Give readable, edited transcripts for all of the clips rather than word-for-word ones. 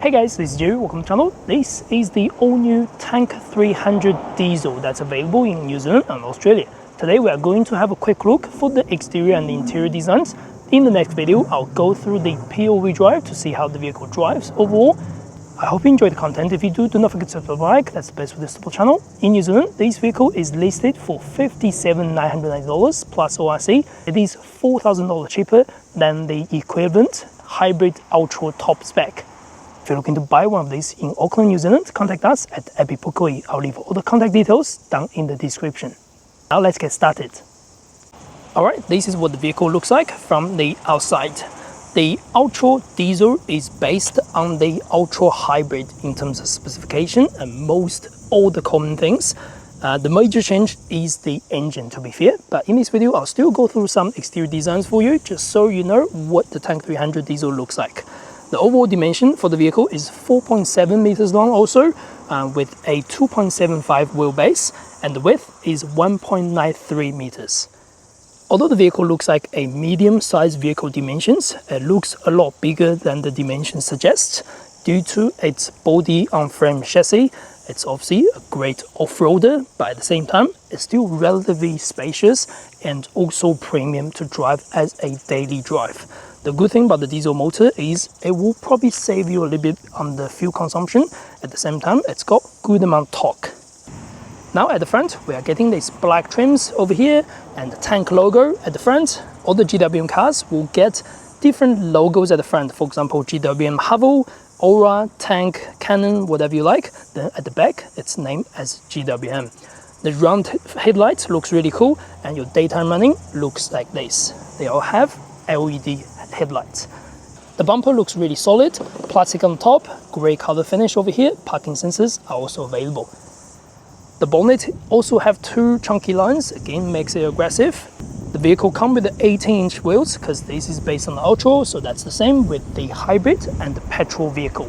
Hey guys, this is Jerry, welcome to the channel. This is the all-new Tank 300 diesel that's available in New Zealand and Australia. Today we are going to have a quick look for the exterior and the interior designs. In the next video, I'll go through the POV Drive to see how the vehicle drives overall. I hope you enjoy the content. If you do not forget to subscribe, that's the best for this simple channel. In New Zealand, this vehicle is listed for $57,990 plus ORC. It is $4,000 cheaper than the equivalent hybrid ultra top spec. If you're looking to buy one of these in Auckland, New Zealand, contact us at Ebbett Pukekohe. I'll leave all the contact details down in the description. Now let's get started. Alright, this is what the vehicle looks like from the outside. The Ultra Diesel is based on the Ultra Hybrid in terms of specification and all the common things. The major change is the engine, to be fair, but in this video I'll still go through some exterior designs for you just so you know what the Tank 300 Diesel looks like. The overall dimension for the vehicle is 4.7 meters long also, with a 2.75 wheelbase, and the width is 1.93 meters. Although the vehicle looks like a medium-sized vehicle dimensions, it looks a lot bigger than the dimensions suggest due to its body-on-frame chassis. It's obviously a great off-roader, but at the same time, it's still relatively spacious and also premium to drive as a daily drive. The good thing about the diesel motor is it will probably save you a little bit on the fuel consumption. At the same time, it's got good amount of torque. Now at the front, we are getting these black trims over here and the Tank logo at the front. All the GWM cars will get different logos at the front. For example, GWM Haval, Poer, Tank, Cannon, whatever you like. Then at the back, it's named as GWM. The round headlights looks really cool, and your daytime running looks like this. They all have LED headlights. The bumper looks really solid, plastic on top, grey color finish over here. Parking sensors are also available. The bonnet also have two chunky lines, again makes it aggressive. The vehicle comes with the 18-inch wheels because this is based on the Ultra, so that's the same with the hybrid and the petrol vehicle.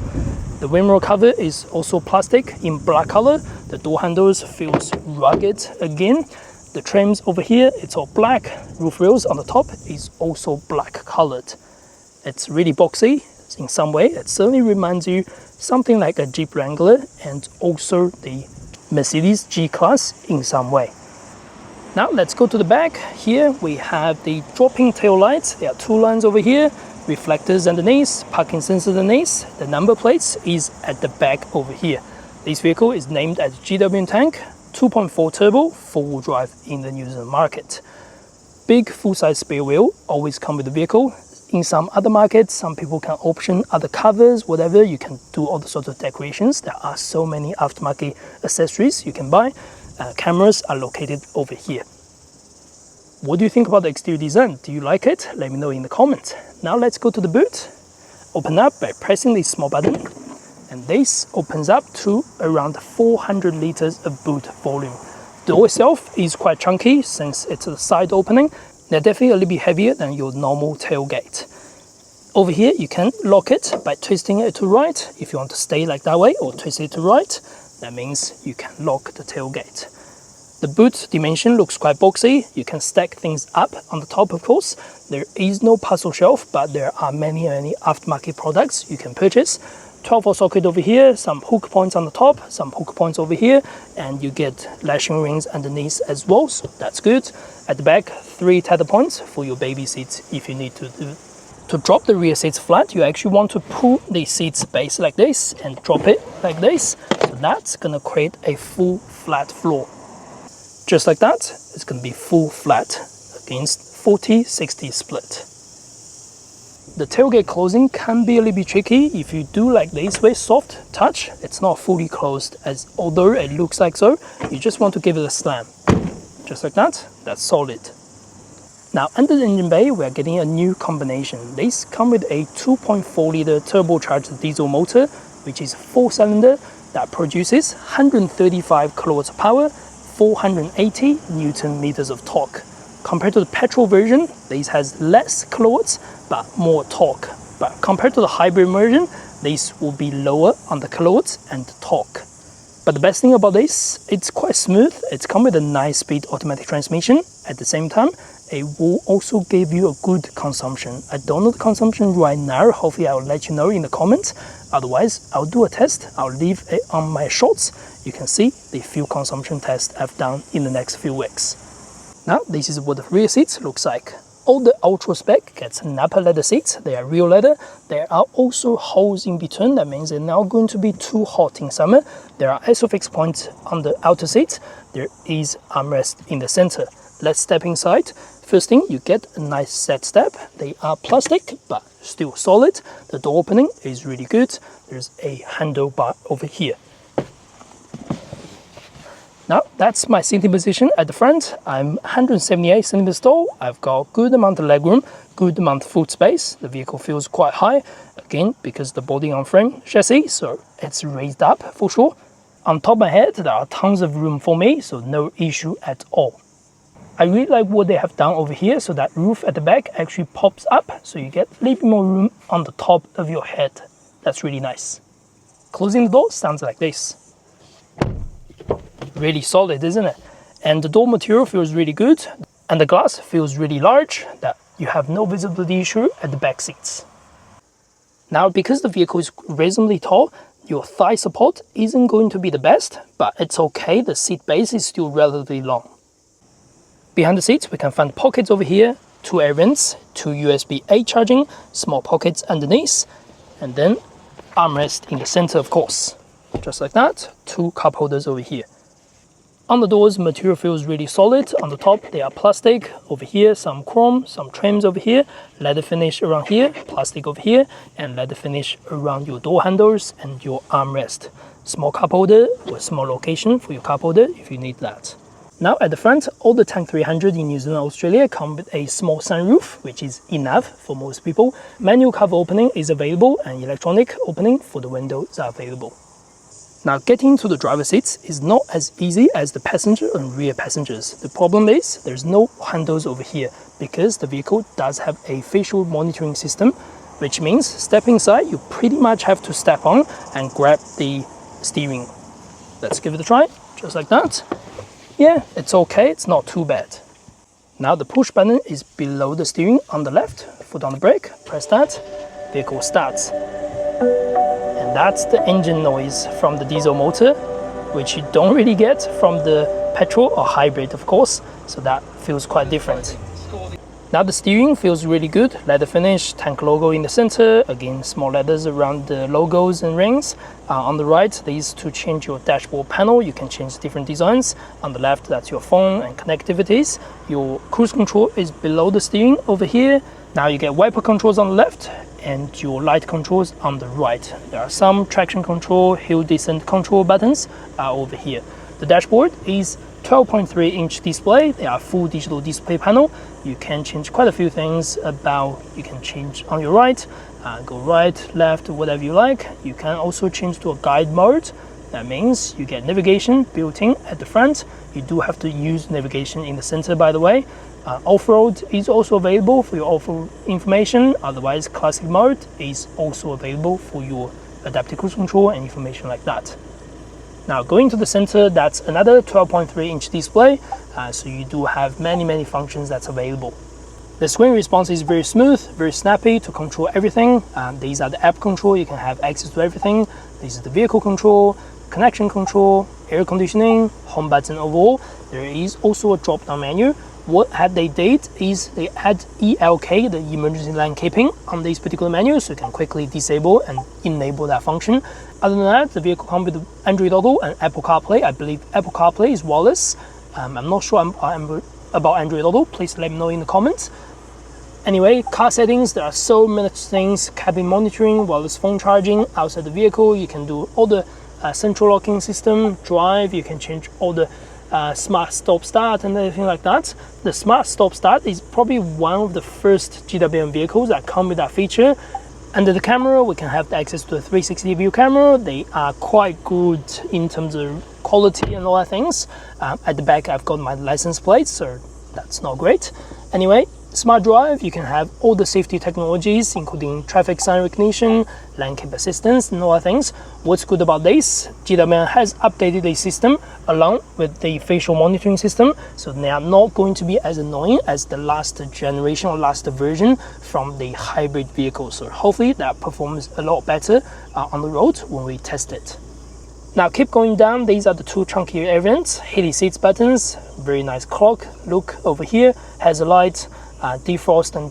The windrow cover is also plastic in black color. The door handles feels rugged again. The trims over here, it's all black. Roof rails on the top is also black colored. It's really boxy in some way. It certainly reminds you something like a Jeep Wrangler and also the Mercedes G-Class in some way. Now let's go to the back. Here we have the dropping tail lights. There are two lines over here, reflectors underneath, parking sensors underneath. The number plates is at the back over here. This vehicle is named as GWM Tank 2.4 turbo, 4-wheel drive in the New Zealand market. Big full-size spare wheel always come with the vehicle. In some other markets, some people can option other covers, whatever. You can do all the sorts of decorations. There are so many aftermarket accessories you can buy. Cameras are located over here. What do you think about the exterior design? Do you like it? Let me know in the comments. Now let's go to the boot. Open up by pressing this small button. And this opens up to around 400 liters of boot volume. The door itself is quite chunky since it's a side opening. They're definitely a little bit heavier than your normal tailgate. Over here, you can lock it by twisting it to right. If you want to stay like that way or twist it to right, that means you can lock the tailgate. The boot dimension looks quite boxy. You can stack things up on the top, of course. There is no puzzle shelf, but there are many aftermarket products you can purchase. 12-volt socket over here, some hook points on the top, some hook points over here, and you get lashing rings underneath as well, so that's good. At the back, 3 tether points for your baby seats if you need to do. To drop the rear seats flat, you actually want to pull the seats base like this and drop it like this. So that's gonna create a full flat floor. Just like that, it's gonna be full flat against 40-60 split. The tailgate closing can be a little bit tricky. If you do like this very soft touch, it's not fully closed, as although it looks like so, you just want to give it a slam. Just like that, that's solid. Now under the engine bay, we're getting a new combination. These come with a 2.4 liter turbocharged diesel motor, which is 4-cylinder, that produces 135 kilowatts of power, 480 Newton meters of torque. Compared to the petrol version, this has less kilowatts but more torque. But compared to the hybrid version, this will be lower on the kilowatts and the torque. But the best thing about this, it's quite smooth. It's come with a 9-speed automatic transmission. At the same time, it will also give you a good consumption. I don't know the consumption right now. Hopefully I'll let you know in the comments. Otherwise, I'll do a test. I'll leave it on my shorts. You can see the fuel consumption test I've done in the next few weeks. Now, this is what the rear seats looks like. All the ultra spec gets Napa leather seats. They are real leather. There are also holes in between. That means they're not going to be too hot in summer. There are ISOFIX points on the outer seat. There is armrest in the center. Let's step inside. First thing, you get a nice set step. They are plastic, but still solid. The door opening is really good. There's a handlebar over here. Now, that's my seating position at the front. I'm 178 centimeters tall. I've got good amount of legroom, good amount of foot space. The vehicle feels quite high, again, because the body on frame chassis, so it's raised up for sure. On top of my head, there are tons of room for me, so no issue at all. I really like what they have done over here, so that roof at the back actually pops up, so you get a little bit more room on the top of your head. That's really nice. Closing the door sounds like this. Really solid, isn't it? And the door material feels really good, and the glass feels really large, that you have no visibility issue at the back seats. Now, because the vehicle is reasonably tall, your thigh support isn't going to be the best, but it's okay, the seat base is still relatively long. Behind the seats, we can find pockets over here, 2 air vents, 2 USB-A charging, small pockets underneath, and then armrest in the center, of course. Just like that, 2 cup holders over here. On the doors, material feels really solid. On the top, they are plastic. Over here, some chrome, some trims over here, leather finish around here, plastic over here, and leather finish around your door handles and your armrest. Small cup holder or small location for your cup holder if you need that. Now at the front, all the Tank 300 in New Zealand, Australia come with a small sunroof, which is enough for most people. Manual cover opening is available and electronic opening for the windows are available. Now, getting to the driver's seats is not as easy as the passenger and rear passengers. The problem is there's no handles over here because the vehicle does have a facial monitoring system, which means stepping inside, you pretty much have to step on and grab the steering. Let's give it a try, just like that. Yeah, it's okay, it's not too bad. Now the push button is below the steering on the left, foot on the brake, press that, vehicle starts. And that's the engine noise from the diesel motor, which you don't really get from the petrol or hybrid, of course, so that feels quite different. Now the steering feels really good, leather finish, tank logo in the center, again small leathers around the logos and rings. On the right, these to change your dashboard panel, you can change different designs. On the left, that's your phone and connectivities. Your cruise control is below the steering over here. Now you get wiper controls on the left and your light controls on the right. There are some traction control, hill descent control buttons over here. The dashboard is 12.3 inch display. They are full digital display panel. You can change quite a few things about, you can change on your right, go right, left, whatever you like. You can also change to a guide mode. That means you get navigation built in at the front. You do have to use navigation in the center, by the way. Off-road is also available for your off-road information. Otherwise, classic mode is also available for your adaptive cruise control and information like that. Now going to the center, that's another 12.3 inch display, so you do have many functions that's available. The screen response is very smooth, very snappy to control everything. These are the app control, you can have access to everything. This is the vehicle control, connection control, air conditioning, home button overall. There is also a drop-down menu. What they did is they add ELK, the emergency lane keeping, on this particular menu, so you can quickly disable and enable that function. Other than that, the vehicle comes with Android Auto and Apple CarPlay. I believe Apple CarPlay is wireless. I'm not sure about Android Auto. Please let me know in the comments. Anyway, car settings, there are so many things. Cabin monitoring, wireless phone charging. Outside the vehicle, you can do all the central locking system, drive, you can change all the smart stop start and everything like that. The smart stop start is probably one of the first GWM vehicles that come with that feature. Under the camera, we can have access to a 360 view camera. They are quite good in terms of quality and all that things. At the back, I've got my license plate, so that's not great. Anyway, Smart Drive, you can have all the safety technologies, including traffic sign recognition, lane keep assistance, and other things. What's good about this? GWM has updated the system along with the facial monitoring system, so they are not going to be as annoying as the last generation or last version from the hybrid vehicle. So hopefully that performs a lot better on the road when we test it. Now keep going down, these are the two chunkier elements, heated seats buttons, very nice clock look over here, has a light, defrost and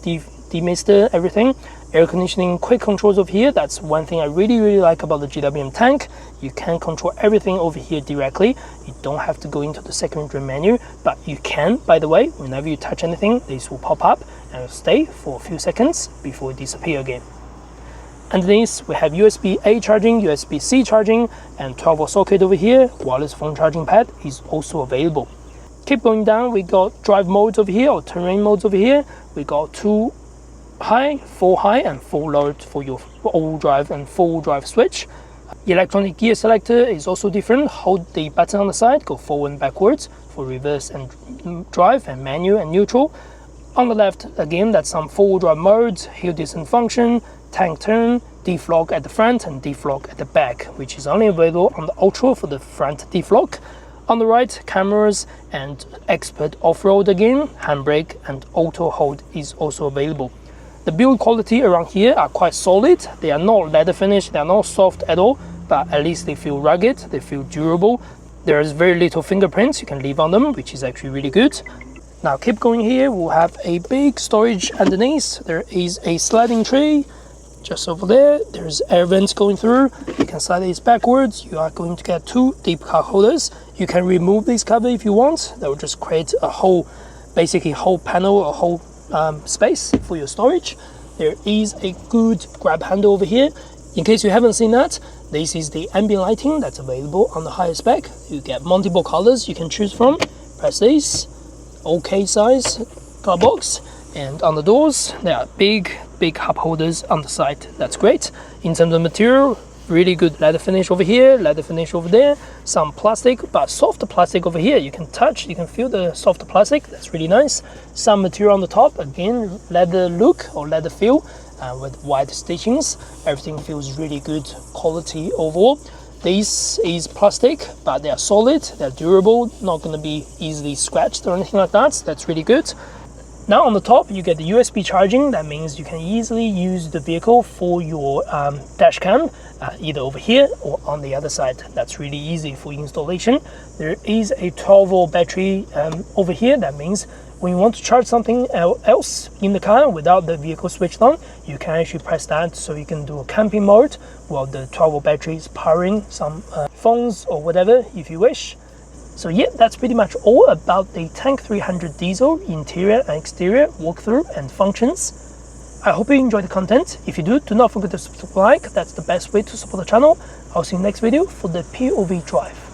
demister, everything. Air conditioning, quick controls over here. That's one thing I really like about the GWM Tank. You can control everything over here directly. You don't have to go into the secondary menu, but you can, by the way, whenever you touch anything, this will pop up and will stay for a few seconds before it disappears again. Underneath, we have USB-A charging, USB-C charging, and 12-volt socket over here. Wireless phone charging pad is also available. Keep going down, we got drive modes over here, or terrain modes over here. We got 2 high, 4 high, and 4 low for your all drive and full drive switch. Electronic gear selector is also different. Hold the button on the side, go forward and backwards for reverse and drive, and manual and neutral. On the left, again, that's some four-wheel drive modes, hill descent function, tank turn, deflog at the front and deflog at the back, which is only available on the Ultra for the front deflog. On the right, cameras and expert off-road again, handbrake and auto hold is also available. The build quality around here are quite solid. They are not leather finish, they are not soft at all, but at least they feel rugged, they feel durable. There is very little fingerprints you can leave on them, which is actually really good. Now keep going here, we'll have a big storage underneath. There is a sliding tray just over there. There's air vents going through. You can slide these backwards. You are going to get 2 deep cup holders. You can remove this cover if you want. That will just create a whole, basically whole panel, a whole space for your storage. There is a good grab handle over here. In case you haven't seen that, this is the ambient lighting that's available on the higher spec. You get multiple colors you can choose from. Press this, OK size glove box, and on the doors there are big cup holders on the side. That's great. In terms of material, really good leather finish over here, leather finish over there, some plastic, but soft plastic over here. You can touch, you can feel the soft plastic. That's really nice. Some material on the top, again, leather look or leather feel with white stitchings. Everything feels really good quality overall. This is plastic, but they are solid, they're durable, not going to be easily scratched or anything like that. That's really good. Now on the top, you get the USB charging. That means you can easily use the vehicle for your dash cam, either over here or on the other side. That's really easy for installation. There is a 12-volt battery over here. That means when you want to charge something else in the car without the vehicle switched on, you can actually press that, so you can do a camping mode while the 12-volt battery is powering some phones or whatever if you wish. So yeah, that's pretty much all about the Tank 300 diesel interior and exterior walkthrough and functions. I hope you enjoyed the content. If you do not forget to subscribe. That's the best way to support the channel. I'll see you next video for the POV Drive.